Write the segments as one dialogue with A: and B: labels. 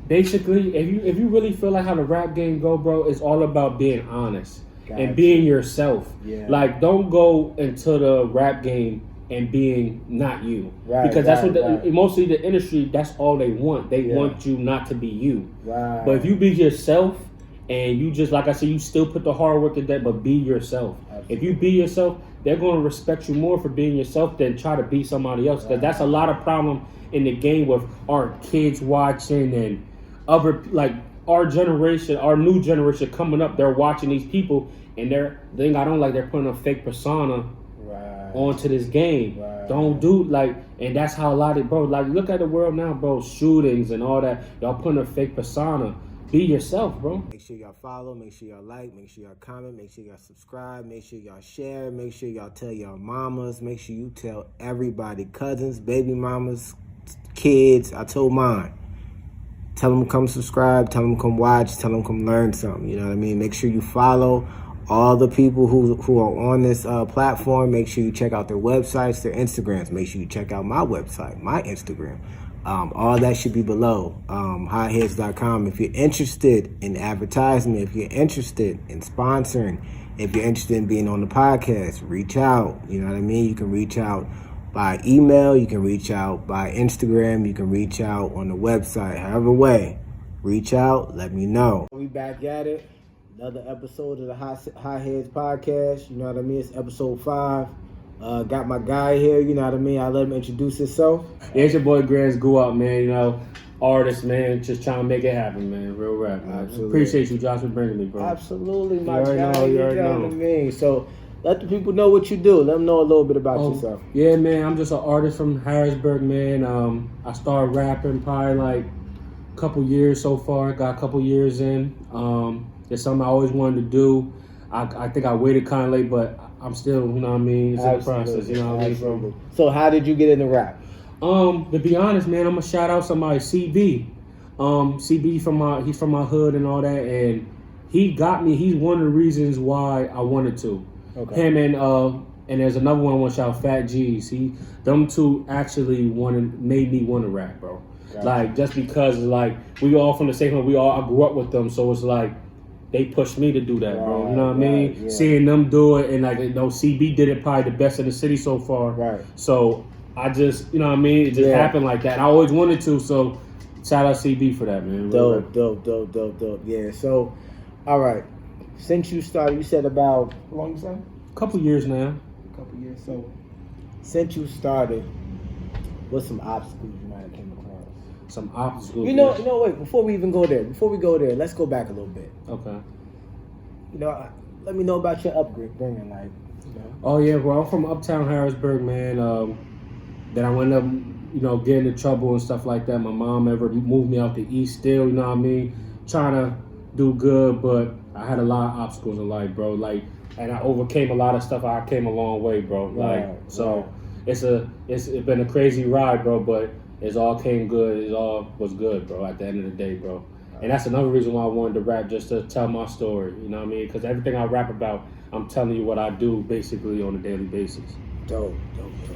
A: basically, if you really feel like how the rap game go, bro, it's all about being honest and being yourself.
B: Yeah.
A: Like, don't go into the rap game and being not you, because that's what mostly the industry. That's all they want. They want you not to be you.
B: Right.
A: But if you be yourself and you just, like I said, you still put the hard work in that, but be yourself. Absolutely. If you be yourself, they're going to respect you more for being yourself than try to be somebody else. Because that's a lot of problem in the game with our kids watching and other, like, our generation, our new generation coming up. They're watching these people, and the thing I don't like, they're putting a fake persona onto this game. Don't do, like, and that's how a lot of, bro, like, look at the world now, bro, shootings and all that. Y'all putting a fake persona. Be yourself, bro.
B: Make sure y'all follow, make sure y'all like, make sure y'all comment, make sure y'all subscribe, make sure y'all share, make sure y'all tell y'all mamas, make sure you tell everybody, cousins, baby mamas, kids. I told mine. Tell them come subscribe, tell them come watch, tell them come learn something, you know what I mean? Make sure you follow all the people who are on this platform. Make sure you check out their websites, their Instagrams. Make sure you check out my website, my Instagram. All that should be below, hotheads.com. If you're interested in advertisement, if you're interested in sponsoring, if you're interested in being on the podcast, reach out. You know what I mean? You can reach out by email, you can reach out by Instagram, you can reach out on the website. However way, reach out, let me know. We back at it. Another episode of the Hot Heads podcast. You know what I mean? It's episode 5. Got my guy here, you know what I mean? I'll let him introduce himself.
A: Yeah, it's your boy Grants Go Up, man. You know, artist, man, just trying to make it happen, man. Real rap, man. Absolutely. Appreciate you, Josh, for bringing me, bro.
B: Absolutely, my guy. You already know what I mean? So let the people know what you do. Let them know a little bit about yourself.
A: Yeah, man. I'm just an artist from Harrisburg, man. I started rapping probably like a couple years so far. Got a couple years in. It's something I always wanted to do. I think I waited kind of late, but I'm still, you know what I mean? It's in the process, you know what I mean, bro?
B: So how did you get into rap?
A: To be honest, man, I'm gonna shout out somebody, CB. CB he's from my hood and all that, and he got me. He's one of the reasons why I wanted to. Okay. Him and there's another one I want to shout, Fat G's. Them two actually made me want to rap, bro. Gotcha. Like, just because, like, we all from the same hood, I grew up with them, so it's like they pushed me to do that, bro. You know what I mean? Yeah. Seeing them do it, and like, you know, CB did it probably the best in the city so far. Right. So I just, you know what I mean? It just happened like that. I always wanted to, so shout out CB for that, man.
B: Dope. Yeah. So, all right. Since you started, you said about how long you said?
A: Couple years now.
B: Couple years. So, since you started, what's some obstacles you might have came across?
A: Some obstacles.
B: You know, wait. Before we go there, let's go back a little bit.
A: Okay.
B: You know, let me know about your upbringing, like. You know.
A: Oh yeah, well, I'm from Uptown Harrisburg, man. Then I went up, you know, getting into trouble and stuff like that. My mom ever moved me out the East still, you know what I mean? Trying to do good, but I had a lot of obstacles in life, bro. Like, and I overcame a lot of stuff. I came a long way, bro. It's been a crazy ride, bro, but it all came good. It all was good, bro, at the end of the day, bro. And that's another reason why I wanted to rap, just to tell my story, you know what I mean? Because everything I rap about, I'm telling you what I do basically on a daily basis.
B: Dope.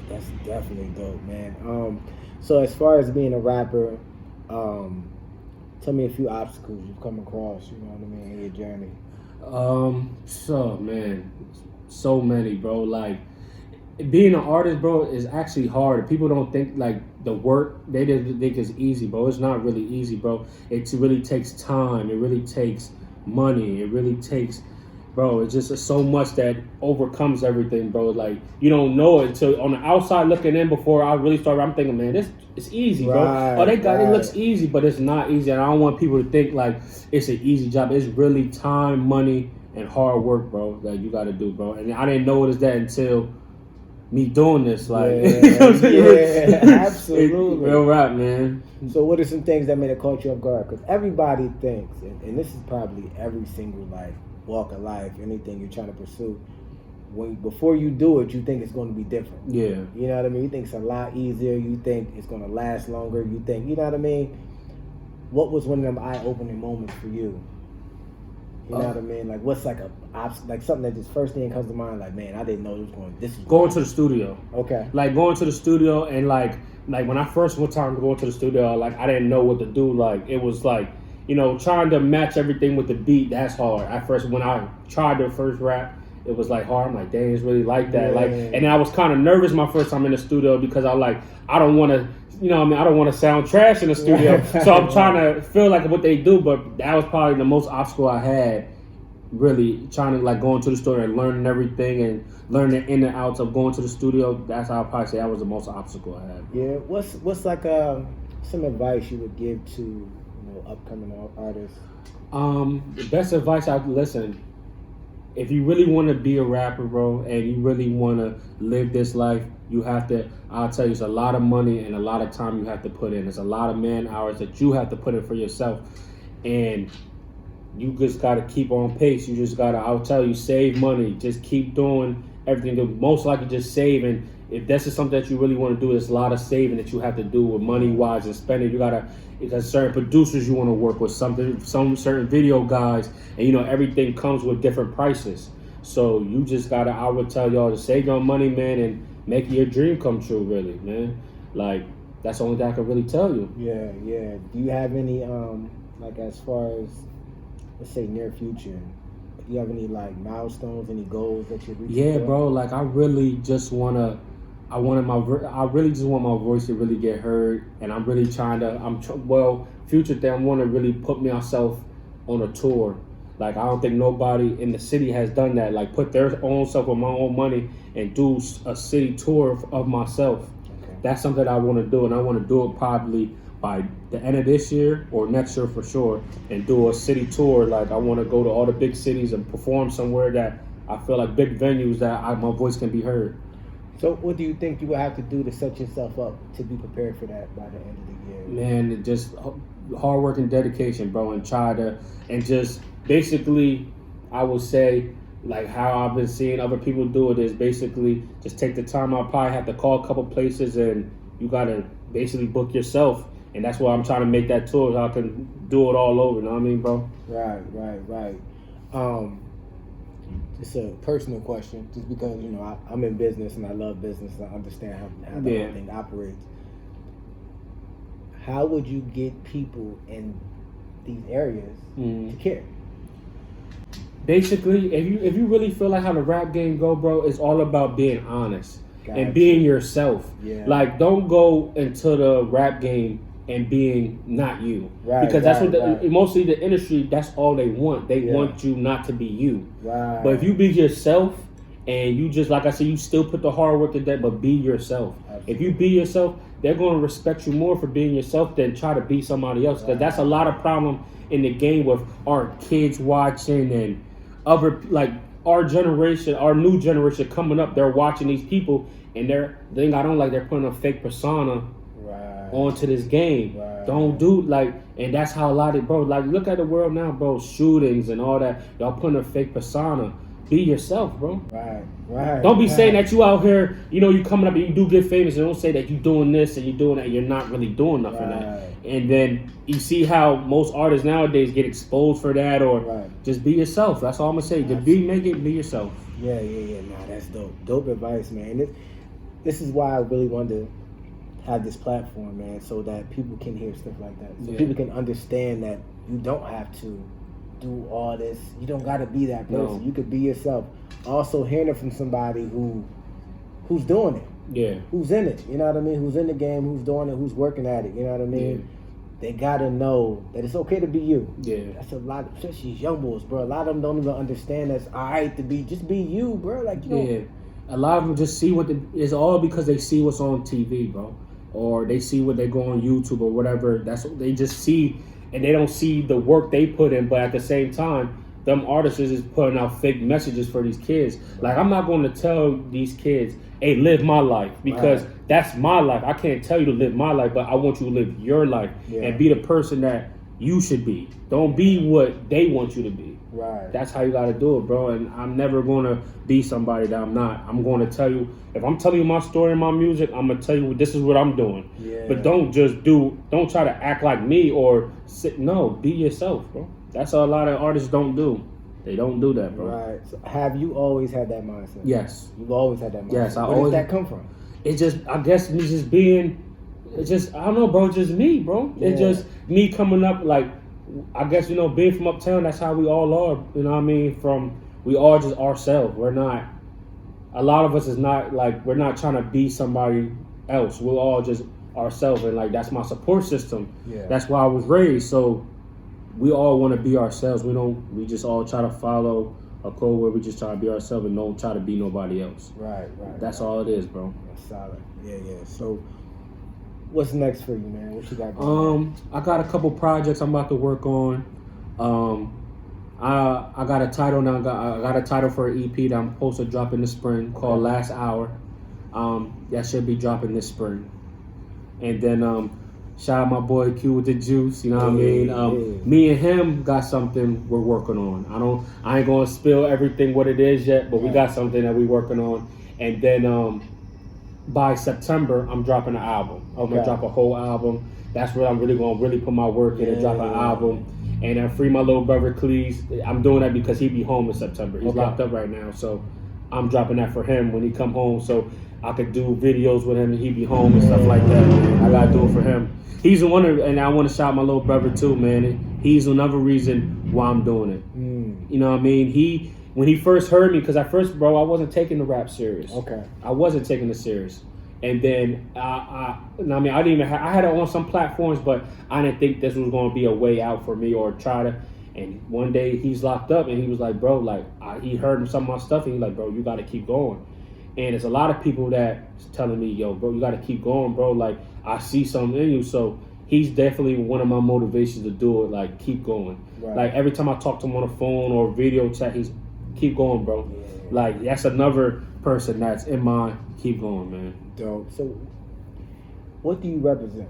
B: That's definitely dope, man. So as far as being a rapper, tell me a few obstacles you've come across, you know what I mean, in your journey.
A: So, man, so many, bro. Like, being an artist, bro, is actually hard. People don't think, like, the work, they just think it's easy, bro. It's not really easy, bro. It really takes time. It really takes money. It really takes, bro, it's just so much that overcomes everything, bro. Like, you don't know it until on the outside looking in. Before I really started, I'm thinking, man, it's easy, bro. It looks easy, but it's not easy. And I don't want people to think like it's an easy job. It's really time, money, and hard work, bro, that you got to do, bro. And I didn't notice that until me doing this, like,
B: absolutely,
A: real rap, man.
B: So, what are some things that made it caught you off guard? Because everybody thinks, and this is probably every single walk of life, anything you're trying to pursue. Before you do it, you think it's going to be different.
A: Yeah,
B: you know what I mean. You think it's a lot easier. You think it's going to last longer. You think, you know what I mean. What was one of them eye-opening moments for you? You know what I mean? Like, what's like like something that just first thing that comes to mind? Like, man, I didn't know this was
A: going to the studio.
B: Okay.
A: Like going to the studio and like when I first went time going to the studio, like I didn't know what to do. Like it was like, you know, trying to match everything with the beat. That's hard. At first, when I tried the first rap, it was like hard. I'm like, dang, it's really like that.
B: Yeah.
A: Like, and I was kind of nervous my first time in the studio because I don't want to. You know what I mean? I don't want to sound trash in the studio. So I'm trying to feel like what they do, but that was probably the most obstacle I had, really trying to like going to the studio and learning everything and learning the in and outs of going to the studio. That's how I'll probably say that was the most obstacle I had.
B: Yeah. What's like some advice you would give to upcoming artists?
A: The best advice listen. If you really want to be a rapper, bro, and you really want to live this life, you have to, I'll tell you, it's a lot of money and a lot of time you have to put in. There's a lot of man hours that you have to put in for yourself. And you just got to keep on pace. You just got to, I'll tell you, save money. Just keep doing everything. Most likely just save. And if this is something that you really want to do, there's a lot of saving that you have to do with money-wise and spending. You got to, there's certain producers you want to work with, some certain video guys, and everything comes with different prices. So you just got to, I would tell y'all to save your money, man, and make your dream come true, really, man. Like, that's the only thing I can really tell you.
B: Yeah. Do you have any, like as far as, let's say near future, do you have any like milestones, any goals that you're reaching?
A: Yeah, bro, like I really just want to, I really just want my voice to really get heard, and I'm really trying to, future thing, I want to really put myself on a tour. Like, I don't think nobody in the city has done that, like put their own self with my own money and do a city tour of myself.
B: Okay.
A: That's something I want to do, and I want to do it probably by the end of this year or next year for sure, and do a city tour. Like, I want to go to all the big cities and perform somewhere that I feel like big venues that my voice can be heard.
B: So what do you think you would have to do to set yourself up to be prepared for that by the end of the year?
A: Man, just hard work and dedication, bro, and just basically, I would say, like how I've been seeing other people do it is basically just take the time. I'll probably have to call a couple places, and you got to basically book yourself. And that's why I'm trying to make that tour so I can do it all over, you know what I mean, bro?
B: Right. It's a personal question, just because I'm in business and I love business and I understand how the whole thing operates. How would you get people in these areas to care?
A: Basically, if you really feel like how the rap game go, bro, it's all about being honest and being yourself.
B: Yeah.
A: Like, don't go into the rap game and being not you, because that's what mostly the industry, that's all they want. They want you not to be you.
B: Right.
A: But if you be yourself and you just, like I said, you still put the hard work in that, but be yourself. Absolutely. If you be yourself, they're going to respect you more for being yourself than try to be somebody else. Because that's a lot of problem in the game with our kids watching and other, like our generation, our new generation coming up. They're watching these people, and they're putting a fake persona onto this game. Don't do and that's how a lot of, bro, like look at the world now, bro, shootings and all that. Y'all putting a fake persona. Be yourself, bro.
B: Right.
A: Don't be saying that you out here, you coming up and you do get famous, and don't say that you doing this and you doing that. You're not really doing nothing. That. And then you see how most artists nowadays get exposed for that, or just be yourself. That's all I'm gonna say. Be yourself.
B: Yeah. Nah, that's dope. Dope advice, man. This is why I really wanted to have this platform, man, so that people can hear stuff like that. So people can understand that you don't have to do all this. You don't got to be that person. No. You could be yourself. Also, hearing it from somebody who's doing it.
A: Yeah.
B: Who's in it. You know what I mean? Who's in the game, who's doing it, who's working at it. You know what I mean? Yeah. They got to know that it's okay to be you.
A: Yeah.
B: That's a lot, especially young boys, bro. A lot of them don't even understand that's all right to be, just be you, bro. Like,
A: Yeah. A lot of them just see it's all because they see what's on TV, bro. Or they see what they go on YouTube or whatever. That's what they just see, and they don't see the work they put in. But at the same time, them artists is just putting out fake messages for these kids. Like, I'm not going to tell these kids, hey, live my life, because that's my life. I can't tell you to live my life, but I want you to live your life and be the person that you should be. Don't be what they want you to be.
B: Right.
A: That's how you got to do it, bro. And I'm never going to be somebody that I'm not. I'm going to tell you, if I'm telling you my story and my music, I'm going to tell you this is what I'm doing.
B: Yeah.
A: But don't try to act like me or be yourself, bro. That's what a lot of artists don't do. They don't do that, bro.
B: Right. So have you always had that mindset?
A: Yes.
B: You've always had that mindset.
A: Yes,
B: Where does that come from?
A: It's just, I guess, me just being, it's just, I don't know, bro, just me, bro. It's just me coming up, like, I guess, you know, being from uptown, that's how we all are, you know what I mean? We all just ourselves. We're not, a lot of us is not, like, we're not trying to be somebody else. We're all just ourselves, and, like, that's my support system.
B: Yeah.
A: That's why I was raised, so we all want to be ourselves. We just all try to follow a code where we just try to be ourselves and don't try to be nobody else.
B: Right.
A: That's all it is, bro.
B: That's solid. Yeah. So, what's next for you, man? What you got going on?
A: I got a couple projects I'm about to work on. I got a title now. I got a title for an EP that I'm supposed to drop in the spring called Last Hour. That should be dropping this spring. And then shout out my boy Q with the Juice, you know what I mean? Me and him got something we're working on. I ain't gonna spill everything what it is yet, but we got something that we working on. And then by September, I'm dropping an album. I'm gonna drop a whole album. That's where I'm really gonna put my work in and drop an album. And then free my little brother Cleese. I'm doing that because he be home in September. He's locked up right now, so I'm dropping that for him when he come home, so I could do videos with him and he be home and stuff like that. Man. I gotta do it for him. He's the one, and I want to shout my little brother too, man. He's another reason why I'm doing it. You know what I mean? When he first heard me, because at first, bro, I wasn't taking the rap serious.
B: Okay.
A: I wasn't taking it serious. And then, I didn't even I had it on some platforms, but I didn't think this was going to be a way out for me or try to. And one day he's locked up and he was like, bro, like, he heard some of my stuff and he's like, bro, you got to keep going. And there's a lot of people that's telling me, yo, bro, you got to keep going, bro. Like, I see something in you. So he's definitely one of my motivations to do it. Like, keep going. Right. Like, every time I talk to him on the phone or video chat, he's, keep going, bro. Yeah. Like, that's another person that's in my keep going, man.
B: Dope. So, what do you represent?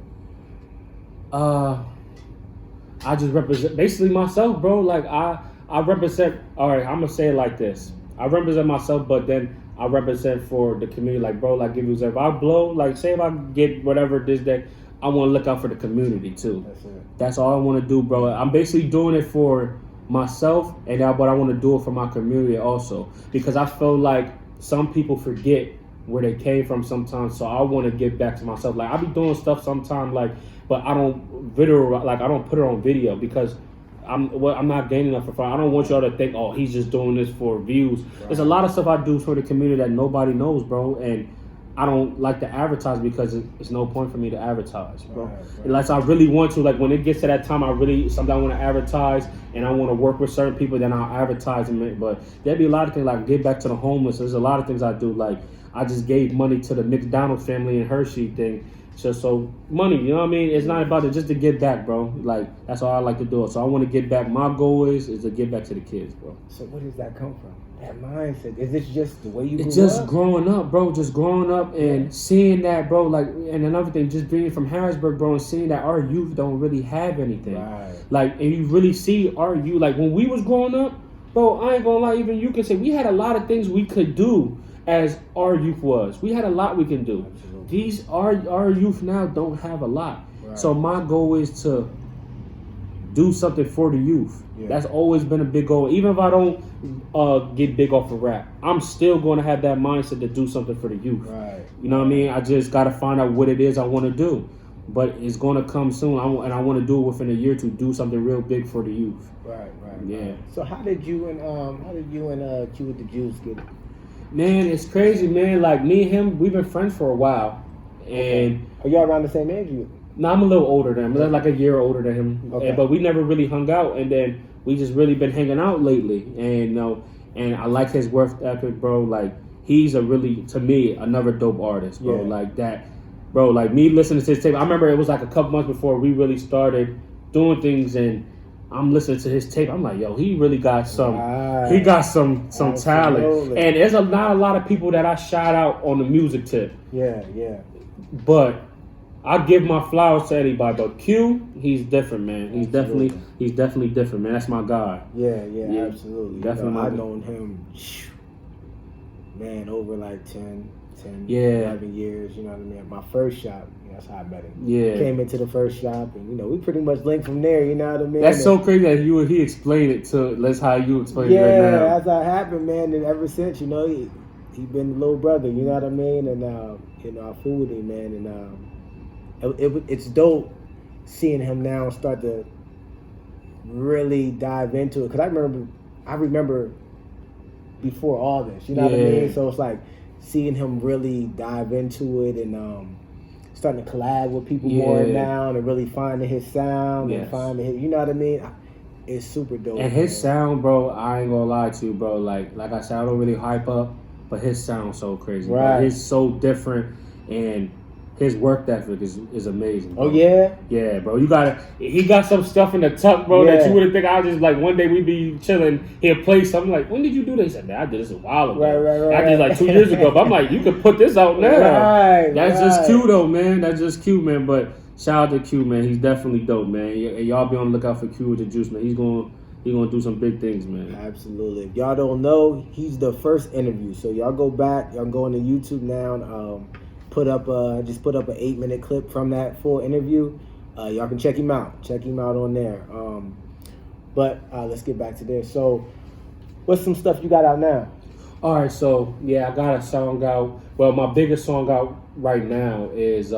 A: I just represent basically myself, bro. Like, I represent, all right, I'm going to say it like this. I represent myself, but then I represent for the community. Like, bro, like, if I blow, like, say if I get whatever this day, I want to look out for the community too.
B: That's it.
A: That's all I want to do, bro. I'm basically doing it for myself, and but I want to do it for my community also, because I feel like some people forget where they came from sometimes. So I want to get back to myself. Like, I be doing stuff sometimes, like, but I don't I don't put it on video because I'm not gaining enough for fun. I don't want y'all to think, oh, he's just doing this for views. Right. There's a lot of stuff I do for the community that nobody knows, bro, and I don't like to advertise because it's no point for me to advertise, bro. Right. Unless I really want to, like, when it gets to that time, sometimes I want to advertise and I want to work with certain people, then I'll advertise them. But there'd be a lot of things, like give back to the homeless. There's a lot of things I do. Like, I just gave money to the McDonald's family and Hershey thing. So money, you know what I mean? It's not about it, just to give back, bro. Like, that's all I like to do. So I want to give back. My goal is to give back to the kids, bro.
B: So where does that come from? That mindset. Is this just the way you grew up?
A: It's just growing up, bro. Just growing up and seeing that, bro. Like, and another thing, just being from Harrisburg, bro, and seeing that our youth don't really have anything.
B: Right.
A: Like, and you really see our youth. Like, when we was growing up, bro, I ain't gonna lie, even you can say we had a lot of things we could do as our youth was. We had a lot we can do. Absolutely. Our youth now don't have a lot. Right. So my goal is to do something for the youth. Yeah. That's always been a big goal. Even if I don't get big off of rap, I'm still going to have that mindset to do something for the youth.
B: Right.
A: You know what I mean? I just got to find out what it is I want to do. But it's going to come soon, and I want to do it within a year to do something real big for the youth.
B: Right.
A: Yeah.
B: Right. So how did you and Q with the Juice get it?
A: Man, it's crazy, man. Like, me and him, we've been friends for a while. And
B: are y'all around the same age?
A: No, I'm a little older than him. Like a year older than him. Okay. But we never really hung out, and then we just really been hanging out lately. And and I like his work ethic, bro. Like, he's a really, to me, another dope artist, bro. Yeah. Like that, bro. Like, me listening to his tape. I remember it was like a couple months before we really started doing things, and I'm listening to his tape. I'm like, yo, he really got some. Right. He got some talent. And there's not a lot of people that I shout out on the music tip.
B: Yeah.
A: But I give my flowers to anybody, but Q, he's different, man. He's definitely different, man. That's my guy.
B: Yeah, absolutely.
A: Definitely.
B: I've known him, man, over like 10 10,
A: Yeah.
B: 11 years, you know what I mean? At my first shop, that's how I met him.
A: Yeah.
B: Came into the first shop, and, we pretty much linked from there, you know what I mean?
A: That's so crazy that he explained it to, that's how you explain it right
B: Yeah,
A: now.
B: that's how it happened, man, and ever since, he been the little brother, you know what I mean? And, I fool with him, man, and it's dope seeing him now start to really dive into it, because I remember before all this, you know what I mean? So it's like seeing him really dive into it and starting to collab with people more now and really finding his sound and finding his, you know what I mean? It's super dope.
A: And his sound, bro, I ain't gonna lie to you, bro. Like I said, I don't really hype up, but his sound's so crazy.
B: Right.
A: Bro. It's so different, and his work ethic is amazing. Bro.
B: Oh yeah?
A: Yeah, bro. He got some stuff in the tuck, bro, that you wouldn't think. I just like one day we'd be chilling, he'll play something like, when did you do that? He said, man, I did this a while ago.
B: Right.
A: I did like 2 years ago. But I'm like, you could put this out now.
B: Right.
A: That's just Q though, man. That's just Q, man. But shout out to Q, man. He's definitely dope, man. And y'all be on the lookout for Q with the juice, man. He's gonna do some big things, man.
B: Absolutely. If y'all don't know, he's the first interview. So y'all go back, y'all go into YouTube now. Just put up an 8-minute clip from that full interview. Y'all can check him out. Check him out on there. But let's get back to this. So, what's some stuff you got out now?
A: All right, so I got a song out. Well, my biggest song out right now is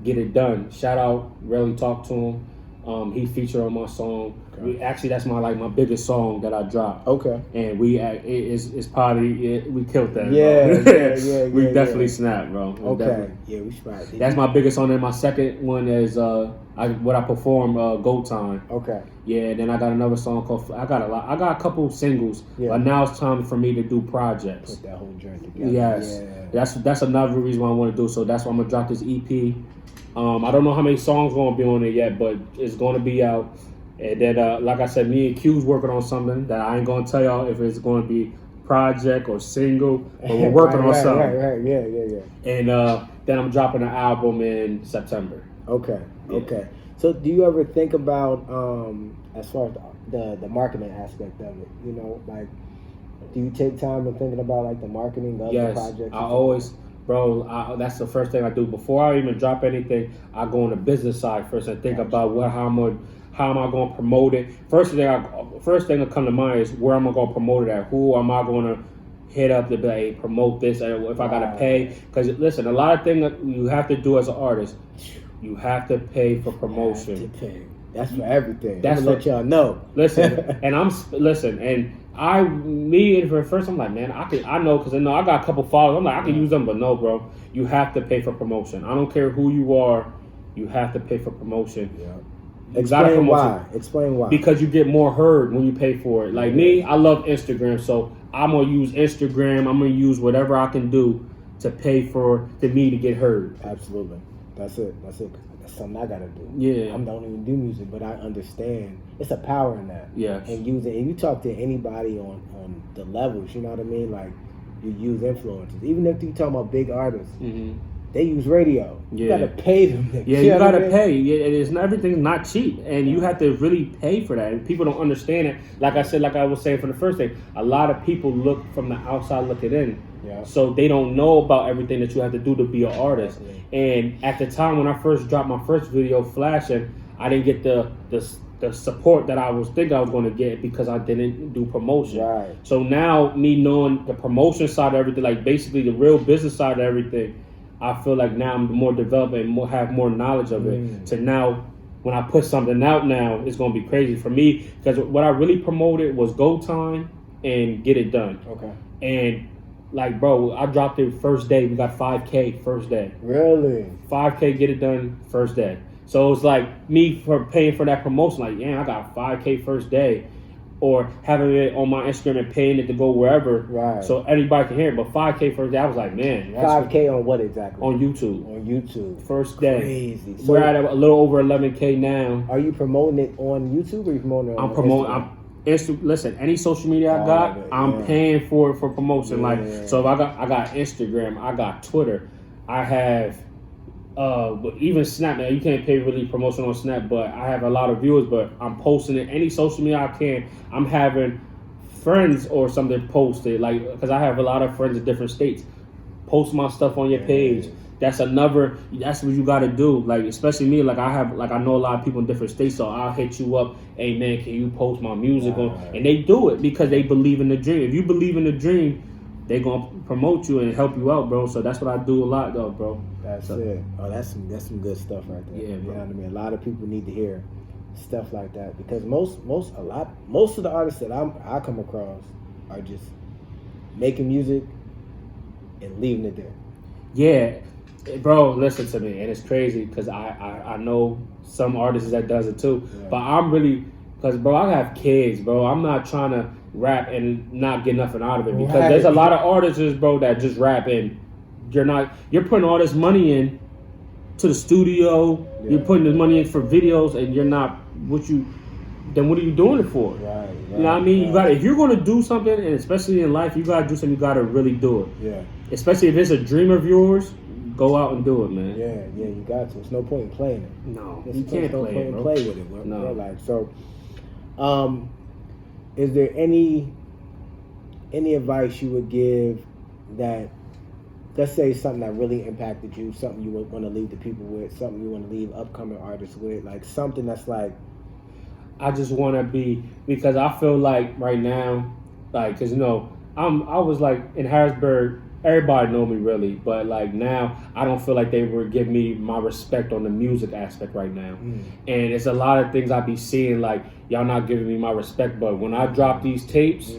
A: "Get It Done." Shout out, really talk to him. He featured on my song. Actually, that's my biggest song that I dropped.
B: Okay.
A: And it's probably we killed that.
B: Yeah,
A: we definitely snapped, bro.
B: Okay. Yeah, we snapped.
A: That's my biggest song. And my second one is what I perform, Go Time.
B: Okay.
A: Yeah. Then I got another song called. I got a couple singles, but now it's time for me to do projects.
B: Put that whole journey together.
A: Yes.
B: Yeah.
A: That's another reason why I want to do. So that's why I'm gonna drop this EP. I don't know how many songs gonna be on it yet, but it's gonna be out. And then, like I said, me and Q's working on something that I ain't gonna tell y'all if it's gonna be project or single, but we're working on something.
B: Right. Yeah.
A: And then I'm dropping an album in September.
B: Okay.
A: Yeah.
B: Okay. So, do you ever think about as far as the marketing aspect of it? You know, like, do you take time in thinking about like the marketing of the project?
A: Yes, I always. Bro, that's the first thing I do. Before I even drop anything, I go on the business side first and think about how am I going to promote it. First thing that come to mind is where am I going to promote it at? Who am I going to hit up to be like, hey, promote this? If I got to pay, because listen, a lot of things that you have to do as an artist, you have to pay for promotion.
B: You have to pay. That's for everything.
A: That's
B: to let y'all know.
A: Listen, and for first I'm like, man, I know because I know I got a couple followers. I'm like, I can use them, but no, bro, you have to pay for promotion. I don't care who you are, you have to pay for promotion.
B: Yeah.
A: Explain
B: why. Explain why.
A: Because you get more heard when you pay for it. Like me, I love Instagram, so I'm gonna use Instagram. I'm gonna use whatever I can do to pay for me to get heard.
B: Absolutely, that's it. That's something I gotta do.
A: Yeah,
B: I don't even do music, but I understand it's a power in that.
A: Yeah,
B: and you talk to anybody on the levels. You know what I mean? Like you use influencers, even if you talking about big artists. Mm-hmm. They use radio. You gotta pay them.
A: You gotta pay. Yeah, everything's not cheap, and you have to really pay for that. And people don't understand it. Like I said, like I was saying for the first thing, a lot of people look from the outside looking in. Yeah. So they don't know about everything that you have to do to be an artist. Exactly. And at the time when I first dropped my first video, Flashing, I didn't get the support that I was thinking I was going to get because I didn't do promotion. Right. So now, me knowing the promotion side of everything, like basically the real business side of everything, I feel like now I'm more developed and have more knowledge of it. To now, when I put something out now, it's going to be crazy for me because what I really promoted was Go Time and Get It Done. Okay. And like, bro, I dropped it first day. We got 5K first day. Really? 5K Get It Done first day. So it's like me for paying for that promotion. Like, yeah, I got 5K first day. Or having it on my Instagram and paying it to go wherever, right? So anybody can hear it. But 5K first day, I was like, man,
B: 5K on what exactly?
A: On YouTube.
B: On YouTube,
A: first day.
B: Crazy.
A: So we're at a little over 11K now.
B: Are you promoting it on YouTube or are you promoting it on
A: Instagram? Listen, any social media I got, I'm paying for it for promotion. Yeah. Like, so if I got Instagram, I got Twitter, I have. But even Snap, now you can't pay really promotion on Snap, but I have a lot of viewers, but I'm posting it any social media I can. I'm having friends or something post it, like, because I have a lot of friends in different states, post my stuff on your page. That's what you gotta do. Like, especially me, like I know a lot of people in different states, so I'll hit you up, hey man, can you post my music on? And they do it because they believe in the dream. If you believe in the dream, they gonna promote you and help you out, bro. So that's what I do a lot though, bro.
B: That's it. Oh, that's some good stuff right there.
A: Yeah,
B: you
A: bro.
B: know what I mean? A lot of people need to hear stuff like that because most of the artists that I come across are just making music and leaving it there.
A: Yeah. Bro, listen to me, and it's crazy because I know some artists that does it too, but I'm really, because bro, I have kids, bro. I'm not trying to rap and not get nothing out of it because there's a lot of artists, bro, that just rap and you're putting all this money in to the studio, you're putting the money in for videos, and you're not then what are you doing it for?
B: Right.
A: You know what I mean? You if you're gonna do something, and especially in life, you gotta do something. You gotta really do it. Yeah. Especially if it's a dream of yours. Go out and do it, man.
B: Yeah, you got to. There's no point in playing it.
A: No, you can't play
B: with it. Bro. No. Like, so, is there any advice you would give that, let's say something that really impacted you, something you would want to leave the people with, something you want to leave upcoming artists with, like something that's like,
A: I just want to be, because I feel like right now, like, because I was like in Harrisburg. Everybody know me really, but like now I don't feel like they were giving me my respect on the music aspect right now. And it's a lot of things I be seeing like y'all not giving me my respect, but when I drop these tapes,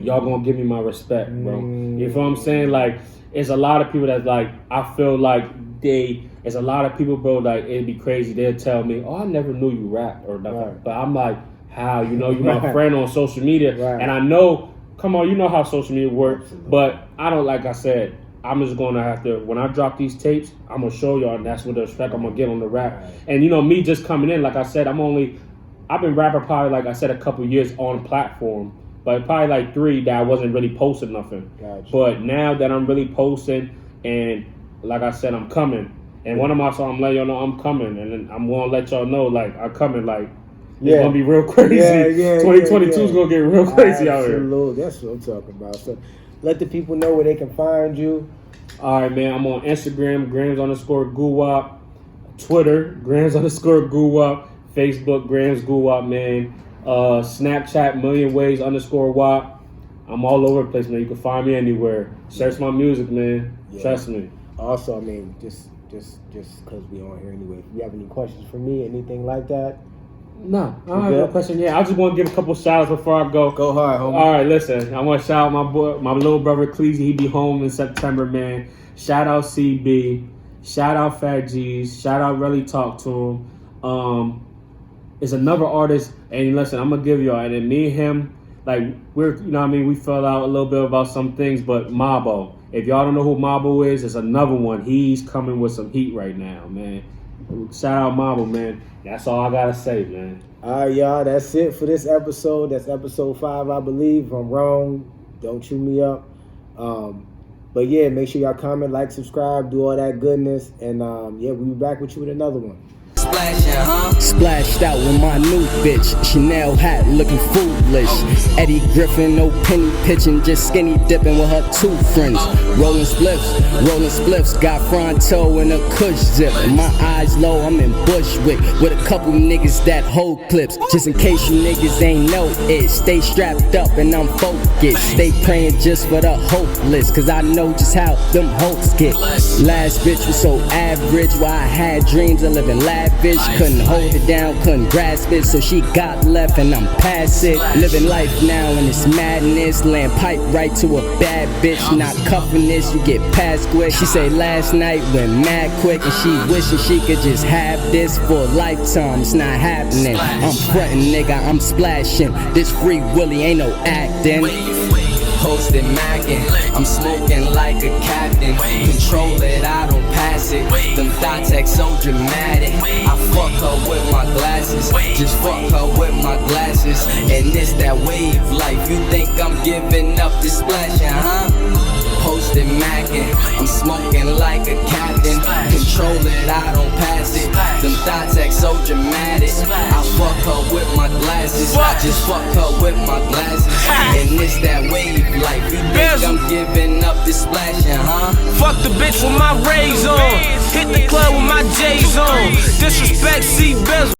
A: y'all gonna give me my respect, bro. You feel what I'm saying? Like it's a lot of people that like I feel like it's a lot of people, bro, like it'd be crazy. They'll tell me, oh, I never knew you rapped or nothing. But I'm like, how? You my friend on social media, and I know. Come on, you know how social media works, but I don't, like I said, I'm just going to have to, when I drop these tapes, I'm going to show y'all, and that's what the respect I'm going to get on the rap. And, me just coming in, like I said, I've been rapping probably, like I said, a couple years on platform, but probably like 3 that I wasn't really posting nothing. Gotcha. But now that I'm really posting, and like I said, I'm coming. And one of my songs, I'm letting y'all know I'm coming, and then I'm going to let y'all know, like, I'm coming, like, it's gonna be real crazy. 2022 is gonna get real crazy out here.
B: Absolutely, that's what I'm talking about. So, let the people know where they can find you.
A: All right, man. I'm on Instagram, Grams_Guwap, Twitter, Grams_Guwap, Facebook, Grams Guwap, man. Snapchat, MillionWays_Wap. I'm all over the place, man. You can find me anywhere. Search my music, man. Trust me.
B: Also, I mean, just because we on here anyway. If you have any questions for me, anything like that.
A: No, I don't have no question. Yeah, I just want to give a couple shout outs before I go.
B: Go hard, homie.
A: All right, listen. I want to shout out my little brother Cleasy. He be home in September, man. Shout out CB. Shout out Fat G's. Shout out Really Talk to him. It's another artist, and listen, I'm gonna give y'all. And then me and him, like we fell out a little bit about some things, but Mabo. If y'all don't know who Mabo is, it's another one. He's coming with some heat right now, man. Shout out Mabo, man. That's all I gotta say, man.
B: All right, y'all. That's it for this episode. That's episode 5, I believe. If I'm wrong, don't chew me up. But yeah, make sure y'all comment, like, subscribe, do all that goodness, and we'll be back with you with another one.
C: Splashed out with my new bitch, Chanel hat looking foolish. Eddie Griffin, no penny pitching, just skinny dipping with her 2 friends. Rolling spliffs, got Fronto and a Kush zip. My eyes low, I'm in Bushwick with a couple niggas that hold clips. Just in case you niggas ain't know it, stay strapped up and I'm focused. Stay praying just for the hopeless, cause I know just how them hopes get. Last bitch was so average, why I had dreams of living lavish. Couldn't hold it down, couldn't grasp it, so she got left and I'm past it. Living life now and it's madness, laying pipe right to a bad bitch. Not cuffing this, you get past quick. She say last night went mad quick and she wishing she could just have this for a lifetime. It's not happening. I'm frontin', nigga, I'm splashing. This Free Willy ain't no acting. Posted mackin', I'm smoking like a captain. Control it, I don't pass it. Them thoughts act so dramatic. I fuck her with my glasses, just fuck her with my glasses. And it's that wave life. You think I'm giving up this splashing, huh? Posted mackin', I'm smoking like a captain. Control it, I don't pass it. Them thoughts act so dramatic. I fuck her with my glasses, just fuck her with my glasses. And it's that wave life. You think I'm giving up the splashing, huh?
D: Fuck the bitch with my rays on. Hit the club with my J's on. Disrespect, see bezel.